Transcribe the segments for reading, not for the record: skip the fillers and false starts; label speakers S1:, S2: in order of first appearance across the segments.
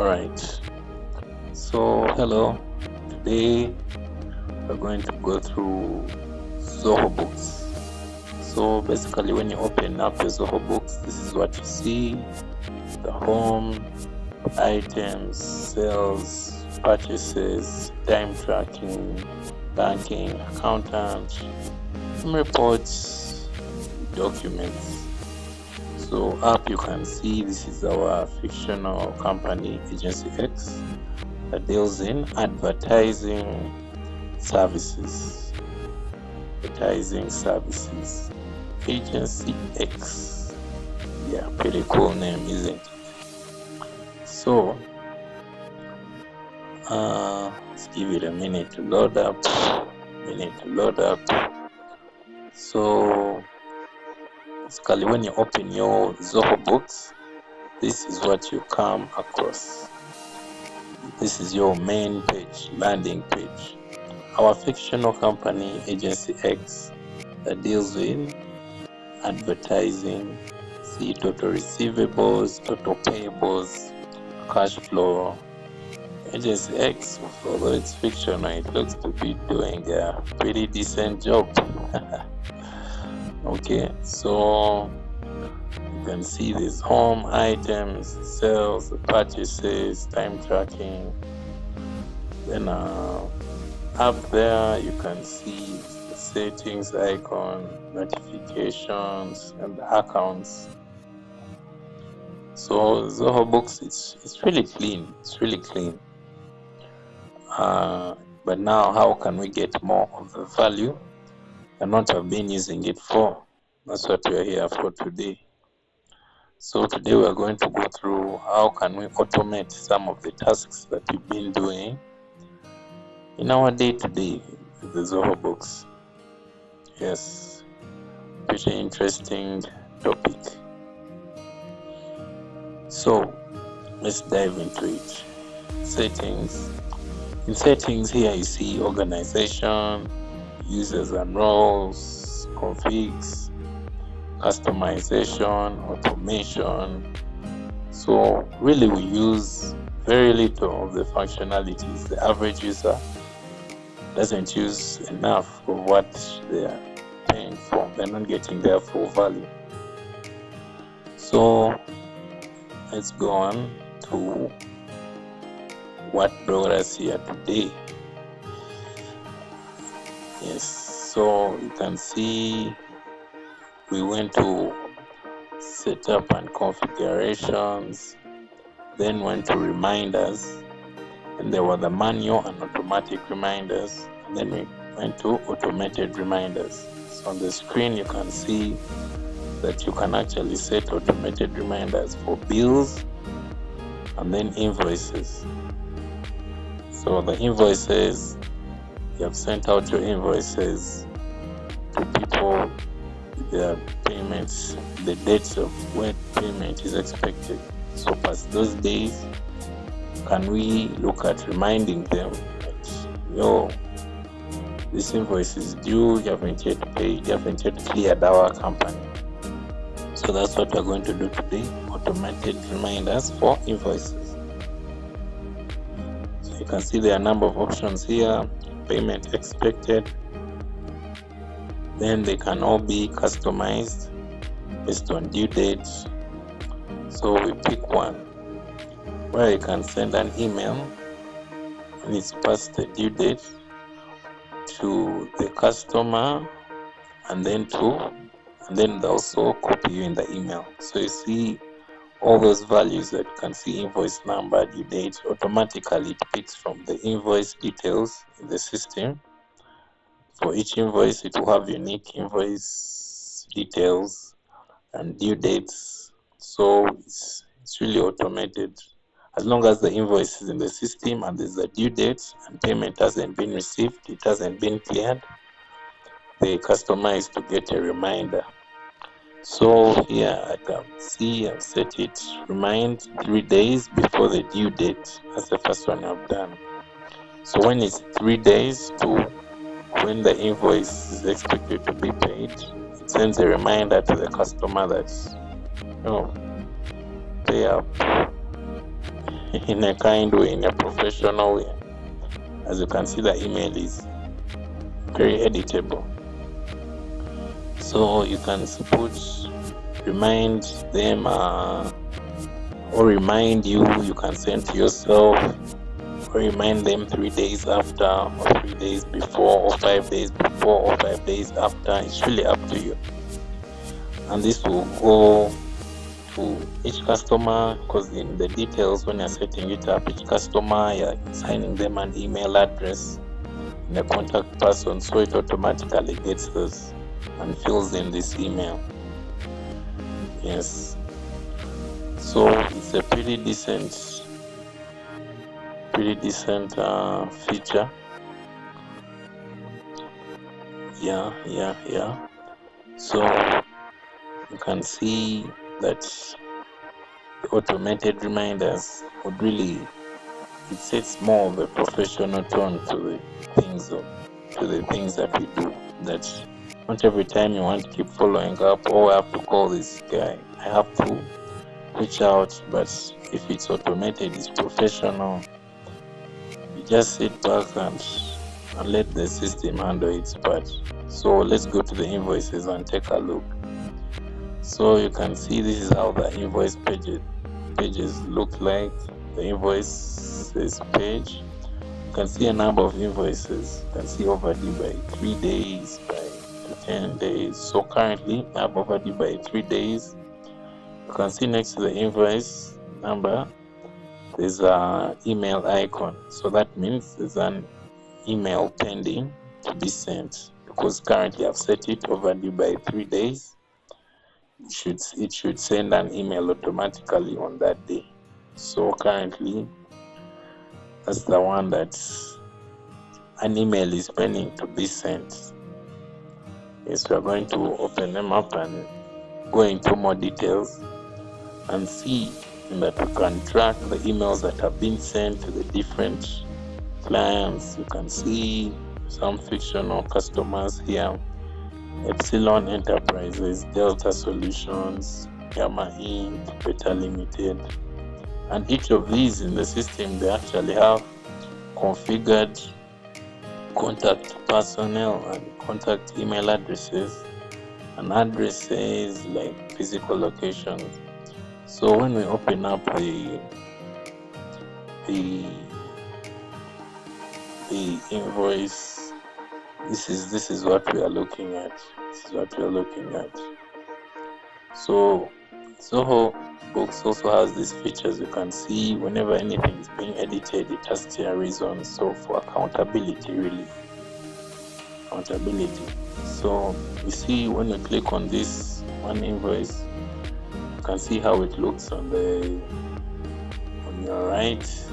S1: Alright, so hello. Today we're going to go through Zoho Books. So basically, when you open up your Zoho Books, this is what you see: the home, items, sales, purchases, time tracking, banking, accountant, reports, documents. So up you can see this is our fictional company, Agency X, that deals in advertising services. Agency X. Yeah, pretty cool name, isn't it? So let's give it a minute to load up. So basically, when you open your Zoho Books, this is what you come across. This is your main page, landing page. Our fictional company, Agency X, that deals with advertising. See total receivables, total payables, cash flow. Agency X, although it's fictional, it looks to be doing a pretty decent job. Okay, so you can see these home, items, sales, purchases, time tracking. Then up there you can see the settings icon, notifications, and the accounts. So Zoho Books, it's really clean. But now, how can we get more of the value and what I've been using it for? That's what we're here for today. So today we're going to go through how can we automate some of the tasks that we've been doing in our day-to-day with the Zoho Books. Yes, pretty interesting topic. So let's dive into it. Settings. In settings here you see organization, users and roles, configs, customization, automation. So really we use very little of the functionalities. The average user doesn't use enough of what they are paying for. They're not getting their full value. So let's go on to what brought us here today. Yes, so you can see we went to setup and configurations, then went to reminders, and there were the manual and automatic reminders, and then we went to automated reminders. So on the screen you can see that you can actually set automated reminders for bills and then invoices. So the invoices, you have sent out your invoices to people, their payments, the dates of when payment is expected. So past those days, can we look at reminding them that, this invoice is due, you haven't yet paid, you haven't yet cleared our company. So that's what we're going to do today, automated reminders for invoices. So you can see there are a number of options here. Payment expected, then they can all be customized based on due dates. So we pick one where you can send an email when it's past the due date to the customer, and then they also copy you in the email. So you see all those values that you can see: invoice number, due date. Automatically it picks from the invoice details in the system. For each invoice it will have unique invoice details and due dates. So it's really automated. As long as the invoice is in the system and there's a due date and payment hasn't been received, it hasn't been cleared, the customer is to get a reminder. So here I can see I've set it remind 3 days before the due date. That's the first one I've done. So when it's 3 days to when the invoice is expected to be paid, it sends a reminder to the customer that pay up. in a kind way, in a professional way. As you can see, the email is very editable. So you can remind them or remind you can send to yourself, or remind them 3 days after, or 3 days before, or 5 days before, or 5 days after. It's really up to you. And this will go to each customer, because in the details when you're setting it up, each customer, you're assigning them an email address and a contact person, so it automatically gets this and fills in this email. Yes, so it's a pretty decent feature. Yeah. So you can see that the automated reminders would really, it sets more of a professional tone to the things that we do. That not every time you want to keep following up, I have to call this guy, I have to reach out. But if it's automated, it's professional, you just sit back and let the system handle its part. So let's go to the invoices and take a look. So you can see this is how the invoice pages look like. The invoices page, you can see a number of invoices. You can see overdue by 3 days, to 10 days. So currently I have overdue by 3 days. You can see next to the invoice number there's an email icon. So that means there's an email pending to be sent, because currently I've set it overdue by 3 days. It should send an email automatically on that day. So currently that's the one that an email is pending to be sent. Yes, we are going to open them up and go into more details and see that we can track the emails that have been sent to the different clients. You can see some fictional customers here: Epsilon Enterprises, Delta Solutions, Gamma Inc., Beta Limited. And each of these in the system, they actually have configured contact personnel and contact email addresses and addresses like physical locations. So when we open up the invoice, this is what we are looking at. So Zoho Books also has these features. You can see whenever anything is being edited, it has clear reasons. So for accountability, really. So you see when we click on this one invoice, you can see how it looks on your right.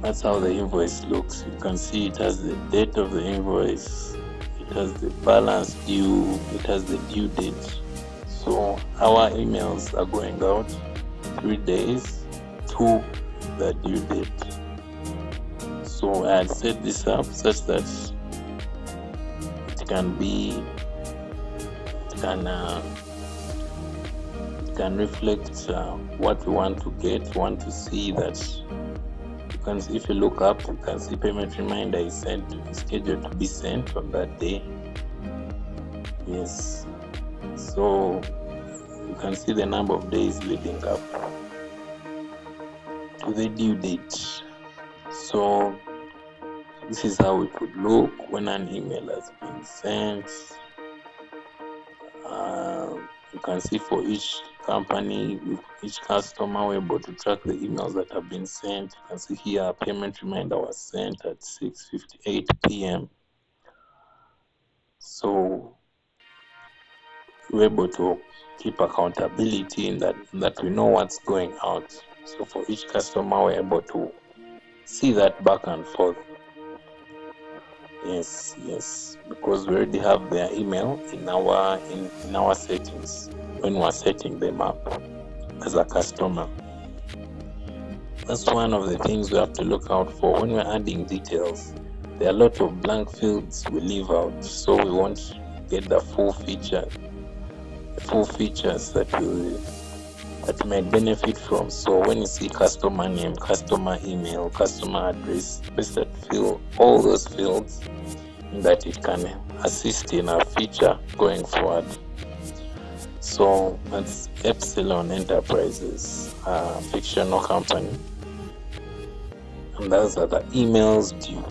S1: That's how the invoice looks. You can see it has the date of the invoice, it has the balance due, it has the due date. So our emails are going out 3 days to the due date. So I had set this up such that it can reflect what we want to get. We want to see that if you look up, you can see payment reminder is scheduled to be sent on that day. Yes. So you can see the number of days leading up to the due date. So this is how it would look when an email has been sent. You can see for each company, with each customer, we're able to track the emails that have been sent. You can see here a payment reminder was sent at 6:58 p.m. So we're able to keep accountability in that we know what's going out. So for each customer, we're able to see that back and forth. Yes, because we already have their email in our settings when we're setting them up as a customer. That's one of the things we have to look out for when we're adding details. There are a lot of blank fields we leave out, so we won't get the full features that we that you might benefit from. So when you see customer name, customer email, customer address, please fill all those fields that it can assist in our feature going forward. So that's Epsilon Enterprises, fictional company, and those are the emails due.